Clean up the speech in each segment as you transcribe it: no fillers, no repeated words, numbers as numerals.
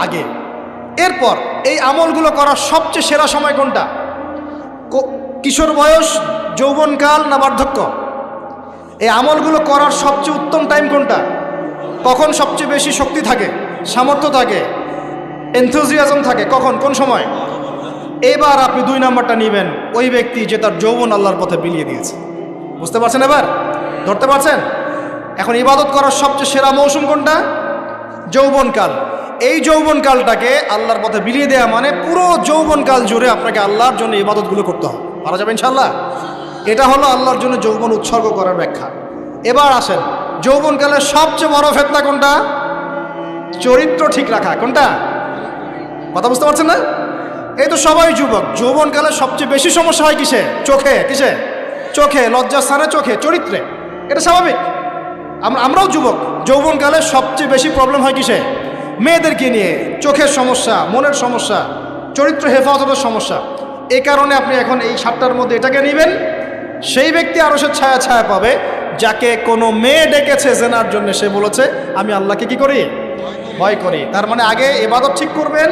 আগে। এরপর এই আমলগুলো করার সবচেয়ে সেরা সময় কোনটা? কিশোর বয়স, যৌবনকাল না বার্ধক্য? এই আমলগুলো করার সবচেয়ে উত্তম টাইম কোনটা? কখন সবচেয়ে বেশি শক্তি থাকে, সামর্থ্য থাকে, এনথুজিয়াজম থাকে? কখন, কোন সময়? এবার আপনি 2 নাম্বারটা নেবেন, ওই ব্যক্তি যে তার যৌবন আল্লাহর পথে বিলিয়ে দিয়েছে। বুঝতে পারছেন? এবার ধরতে পারছেন? এখন ইবাদত করার সবচেয়ে সেরা মৌসুম কোনটা? যৌবনকাল। এই যৌবনকালটাকে আল্লাহর পথে বিলিয়ে দেওয়া মানে পুরো যৌবনকাল জুড়ে আপনাকে আল্লাহর জন্য ইবাদতগুলো করতে হবে। পারা যাবে ইনশাল্লাহ? এটা হলো আল্লাহর জন্য যৌবন উৎসর্গ করার ব্যাখ্যা। এবার আসেন, যৌবনকালের সবচেয়ে বড় ফিতনা কোনটা? চরিত্র ঠিক রাখা। কোনটা? কথা বুঝতে পারছেন না? এই তো সবাই যুবক, যৌবনকালে সবচেয়ে বেশি সমস্যা হয় কিসে? চোখে। কিসে? চোখে, লজ্জাস্থানে, চোখে, চরিত্রে। এটা স্বাভাবিক। আমরাও যুবক, যৌবনকালে সবচেয়ে বেশি প্রবলেম হয় কিসে? মেয়েদেরকে নিয়ে, চোখের সমস্যা, মনের সমস্যা, চরিত্র হেফাজতের সমস্যা। এই কারণে আপনি এখন এই 7টার মধ্যে এটাকে নেবেন। সেই ব্যক্তি আরো সে ছায়া ছায়া পাবে যাকে কোনো মেয়ে ডেকেছে জেনার জন্য, সে বলেছে আমি আল্লাহকে কি করি? ভয় করি। তার মানে আগে ইবাদত ঠিক করবেন,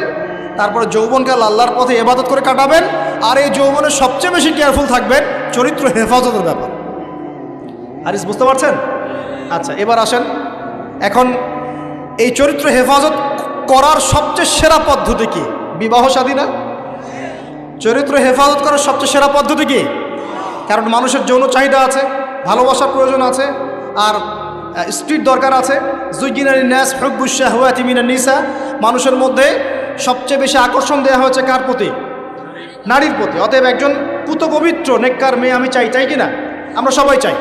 তারপরে যৌবনকাল আল্লাহর পথে ইবাদত করে কাটাবেন। আর এই যৌবনে সবচেয়ে বেশি কেয়ারফুল থাকবেন চরিত্র হেফাজতের ব্যাপার। হাদিস বুঝতে পারছেন? আচ্ছা, এবার আসেন, এখন এই চরিত্র হেফাজত করার সবচেয়ে সেরা পদ্ধতি কি? বিবাহ শাদী না? চরিত্র হেফাজত করার সবচেয়ে সেরা পদ্ধতি কি? কারণ মানুষের যৌন চাহিদা আছে, ভালোবাসার প্রয়োজন আছে, আর স্পিড দরকার আছে। যুগিনারি নাস হুব্বুশ শাহওয়াতি মিনান নিসা, মানুষের মধ্যে সবচেয়ে বেশি আকর্ষণ দেওয়া হয়েছে কার প্রতি? নারীর প্রতি। অতএব একজন পুত পবিত্র নেককার মেয়ে আমি চাই, চাই কিনা? আমরা সবাই চাই।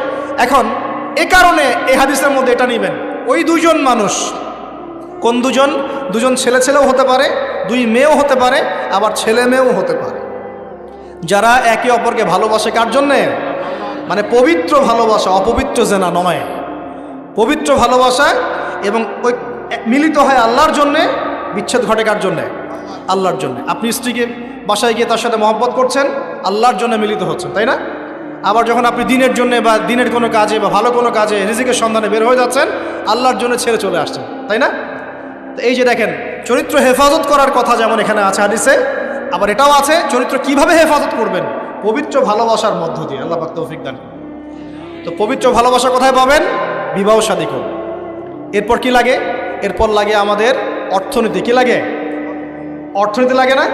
এখন এ কারণে এই হাদিসের মধ্যে এটা নেবেন, ওই 2জন মানুষ, কোন 2জন? 2জন ছেলে ছেলেও হতে পারে, 2 মেয়েও হতে পারে, আবার ছেলে মেয়েও হতে পারে, যারা একে অপরকে ভালোবাসে। কার জন্যে? মানে পবিত্র ভালোবাসা, অপবিত্র জেনা নয়, পবিত্র ভালোবাসা। এবং ওই মিলিত হয় আল্লাহর জন্যে। বিচ্ছেদ ঘটে কার জন্যে? আল্লাহর জন্যে। আপনি স্ত্রীকে বাসায় গিয়ে তার সাথে মহব্বত করছেন, আল্লাহর জন্য মিলিত হচ্ছেন, তাই না? আবার যখন আপনি দিনের জন্য বা দিনের কোনো কাজে বা ভালো কোনো কাজে রিজিকের সন্ধানে বের হয়ে যাচ্ছেন, আল্লাহর জন্য ছেড়ে চলে আসছেন, তাই না? তো এই যে দেখেন, চরিত্র হেফাজত করার কথা যেমন এখানে আছে হাদিসে, আবার এটাও আছে চরিত্র কিভাবে হেফাজত করবেন? পবিত্র ভালোবাসার মধ্য দিয়ে। আল্লাহ পাক তৌফিক দান করুন। তো পবিত্র ভালোবাসা কোথায় পাবেন? বিবাহ শাদী করুন। এরপর কি লাগে? এরপর লাগে আমাদের অর্থনীতি। কি লাগে? অর্থনীতি লাগে না?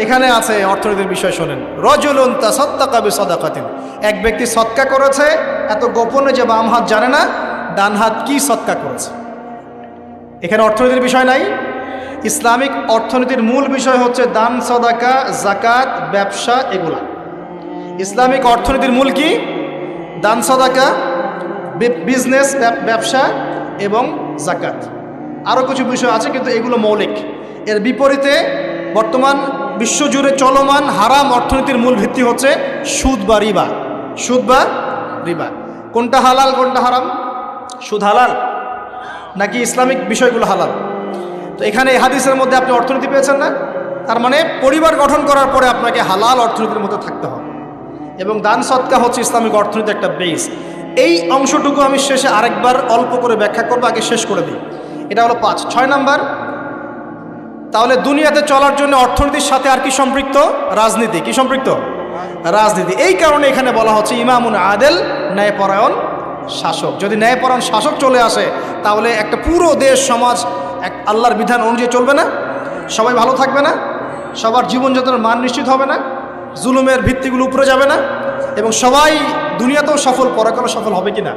এখানে আছে অর্থনীতির বিষয় শোনেন। রজুলুন তাসাদ্দাকা বিসাদাকাতিন, এক ব্যক্তি সদকা করেছে, এত গোপনে যে বাম হাত জানে না ডান হাত কি সদকা করেছে। এখানে অর্থনীতির বিষয় নাই। ইসলামিক অর্থনীতির মূল বিষয় হচ্ছে দান, সাদাকা, যাকাত, ব্যবসা, এগুলা। ইসলামিক অর্থনীতির মূল কি? দান, সাদাকা, বিজনেস, ব্যবসা এবং যাকাত। আরও কিছু বিষয় আছে কিন্তু এগুলো মৌলিক। এর বিপরীতে বর্তমান বিশ্বজুড়ে চলমান হারাম অর্থনীতির মূল ভিত্তি হচ্ছে সুদ বা রিবা। সুদ বা রিবা। কোনটা হালাল, কোনটা হারাম? সুদ হালাল নাকি ইসলামিক বিষয়গুলো হালাল? তো এখানে এই হাদিসের মধ্যে আপনি অর্থনীতি পেয়েছেন না? তার মানে পরিবার গঠন করার পরে আপনাকে হালাল অর্থনীতির মধ্যে থাকতে হবে। এবং দান সদকা হচ্ছে ইসলামিক অর্থনীতির একটা বেস। এই অংশটুকু আমি শেষে আরেকবার অল্প করে ব্যাখ্যা করবো, আগে শেষ করে দিই। এটা হলো 5। 6 নাম্বার, তাহলে দুনিয়াতে চলার জন্য অর্থনীতির সাথে আর কি সম্পৃক্ত? রাজনীতি। কি সম্পৃক্ত? রাজনীতি। এই কারণে এখানে বলা হচ্ছে ইমামুন আদেল, ন্যায়পরায়ণ শাসক। যদি ন্যায়পরায়ণ শাসক চলে আসে তাহলে একটা পুরো দেশ সমাজ এক আল্লাহর বিধান অনুযায়ী চলবে না? সবাই ভালো থাকবে না? সবার জীবনযাত্রার মান নিশ্চিত হবে না? জুলুমের ভিত্তিগুলো উপরে যাবে না? এবং সবাই দুনিয়াতেও সফল, পরকালে সফল হবে কিনা?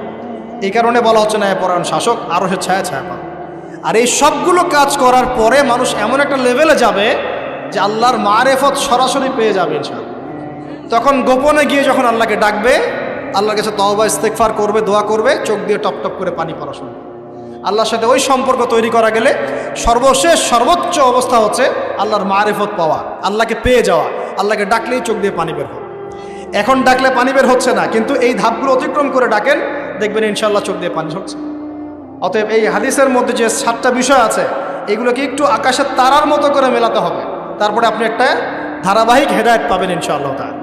এই কারণে বলা হচ্ছে ন্যায়পরায়ণ শাসক, আরও সে ছায়া ছায়া পাবে। আর এই সবগুলো কাজ করার পরে মানুষ এমন একটা লেভেলে যাবে যে আল্লাহর মারেফত সরাসরি পেয়ে যাবে ইনশাআল্লাহ। তখন গোপনে গিয়ে যখন আল্লাহকে ডাকবে, আল্লাহর কাছে তওবা ইস্তেগফার করবে, দোয়া করবে, চোখ দিয়ে টপ টপ করে পানি পড়া শুরু। আল্লাহর সাথে ওই সম্পর্ক তৈরি করা গেলে সর্বশেষ সর্বোচ্চ অবস্থা হচ্ছে আল্লাহর মারেফত পাওয়া, আল্লাহকে পেয়ে যাওয়া। আল্লাহকে ডাকলেই চোখ দিয়ে পানি বের হবে। এখন ডাকলে পানি বের হচ্ছে না, কিন্তু এই ধাপগুলো অতিক্রম করে ডাকেন, দেখবেন ইনশাআল্লাহ চোখ দিয়ে পানি ঝরছে। অতএব এই হাদিসের মধ্যে যে 7টা বিষয় আছে, এগুলোকে একটু আকাশের তারার মতো করে মেলাতে হবে, তারপরে আপনি একটা ধারাবাহিক হেদায়েত পাবেন ইনশাআল্লাহ তাআলা।